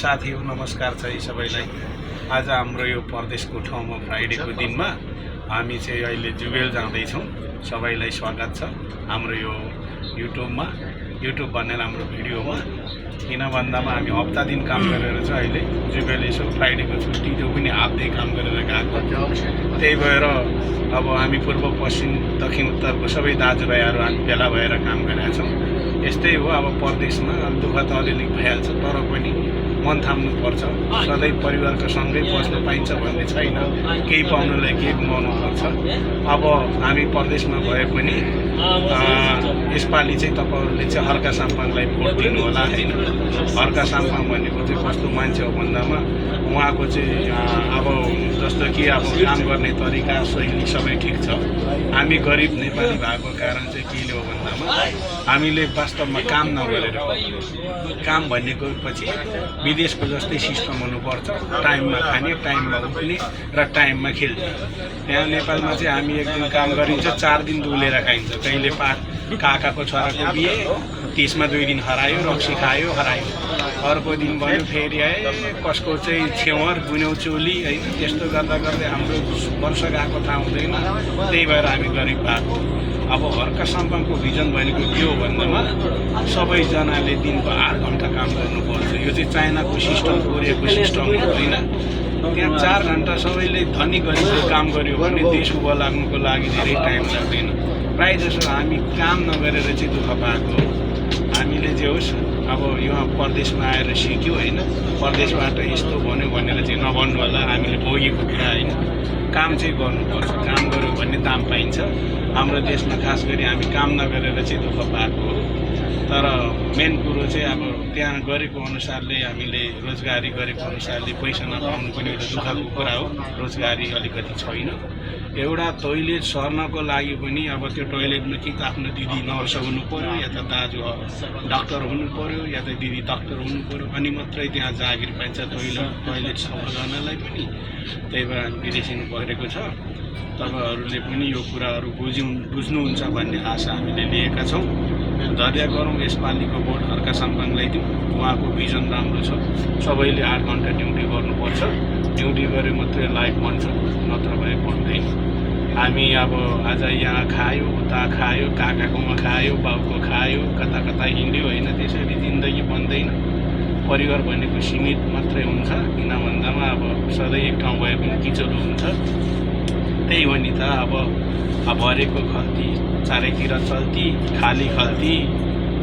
साथीहरु नमस्कार छ सबैलाई। आज हाम्रो यो परदेशको ठाउँमा फ्राइडेको दिनमा हामी चाहिँ अहिले जुबेल जाँदै छौं। सबैलाई स्वागत छ हाम्रो यो युट्युब भन्ने हाम्रो भिडियोमा। किन भन्दामा हामी हप्ता दिन काम गरेर चाहिँ अहिले जुबेल यसो फ्राइडेको छुट्टी त्यो पनि हाफ डे काम गरेर गएको। त्यही भएर अब हामी पूर्व पश्चिम दक्षिण उत्तरको सबै दाजुभाइहरु हामी भेला भएर काम गरेका छौं। यस्तै हो, अब परदेशमा दुःख त अलिअलि भइहाल्छ, तर पनि मन थाम्नु पर्छ। सधैँ परिवारको सँगै बस्न पाइन्छ भन्ने छैन, केही पाउनलाई केही गुमाउनु पर्छ। अब हामी परदेशमा भए पनि यसपालि चाहिँ तपाईहरुले चाहिँ हर्का साम्पाङलाई भोट दिनु होला हैन। हर्का साम्पाङ भनेको चाहिँ कस्तो मान्छे हो भन्दामा उहाँको चाहिँ अब जस्तो कि अब काम गर्ने तरिका शैली सबै ठीक छ। हामी गरिब नेपाली भएको कारण चाहिँ के हो भन्दामा हामीले वास्तवमा काम नगरेर काम भनेको पछि विदेशको जस्तै सिस्टम हुनुपर्छ। टाइममा खाने, टाइममा उठ्ने र टाइममा खेल्ने। यहाँ नेपालमा चाहिँ हामी एक दिन काम गरिन्छ, 4 दिन डुलेर खाइन्छ। कहिले काकाको छोराको बिहे, त्यसमा 2 दिन हरायो, रक्सी खायो, हरायो। अर्को दिन भयो फेरि आए कसको चाहिँ छेवर गुन्यौ चोली हैन। त्यस्तो गर्दा गर्दै हाम्रो वर्ष गएको थाहा हुँदैन। त्यही भएर हामी गरिब भएको। अब हर्का साम्पाङको भिजन भनेको के हो भन्दामा सबैजनाले दिनको 8 घण्टा काम गर्नुपर्छ। यो चाहिँ चाइनाको सिस्टम, कोरियाको सिस्टम होइन। त्यहाँ 4 घण्टा सबैले धनी गरिबले काम गर्यो भने देश उभो लाग्नुको लागि धेरै टाइम लाग्दैन। प्रायः जसो हामी काम नगरेर चाहिँ दुःख पाएको। हामीले जे होस् अब यहाँ परदेशमा आएर सिक्यो होइन। परदेशबाट यस्तो भन्यो भनेर चाहिँ नभन्नु होला, हामीले भोगेको कुरा होइन। काम चाहिँ गर्नुपर्छ, काम गर्यो भने दाम पाइन्छ। हाम्रो देशमा खास गरी हामी काम नगरेर चाहिँ दुःख पाएको हो। तर मेन कुरो चाहिँ अब त्यहाँ गरेको अनुसारले हामीले रोजगारी गरेको अनुसारले पैसा नपाउनु पनि एउटा दुःखको कुरा हो। रोजगारी अलिकति छैन। एउटा टोइलेट सर्नको लागि पनि अब त्यो टोइलेटमा कि त आफ्नो दिदी नर्स हुनु पर्यो, या त दाजु डाक्टर हुनु पर्यो, या त दिदी डाक्टर हुनु पर्यो, अनि मात्रै त्यहाँ जागिर पाइन्छ टोइलेट सफा गर्नलाई पनि। त्यही भएर हामी बिर्सिनु परेको छ। तपाईहरुले पनि यो कुराहरु बुझ्नुहुन्छ भन्ने आशा हामीले लिएका छौं। धैर्य गरौँ, यसपालिको भोट हर्का साम्पाङलाई दिउँ। उहाँको भिजन राम्रो छ। सबैले 8 घण्टा ड्युटी गर्नुपर्छ। ड्युटी गरे मात्रै लाइफ बन्छ, नत्र भए बन्दैन। हामी अब आज यहाँ खायो, उता खायो, काकाकोमा खायो, बाउको खायो, कता कता हिँड्यो होइन। त्यसरी जिन्दगी बन्दैन। परिवार भनेको सीमित मात्रै हुन्छ। किन भन्दामा अब सधैँ एक ठाउँ भए पनि किचलो हुन्छ। त्यही हो नि त। अब भरेको खल्ती, चारैतिर चल्ती, खाली खल्ती,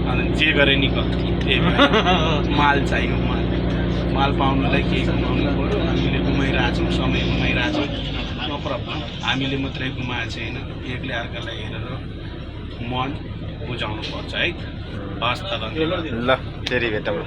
अनि जे गरे नि गल्ती। त्यही भएर माल चाहियो, माल पाउनुलाई केही गुमाउनु पर्यो। हामीले गुमाइरहेछौँ, समय गुमाइरहेछौँ, नो प्रब्लम। हामीले मात्रै गुमाएको छैन, एकले अर्कालाई हेरेर मन बुझाउनु पर्छ है। हस् त ल, फेरि भेटौँ।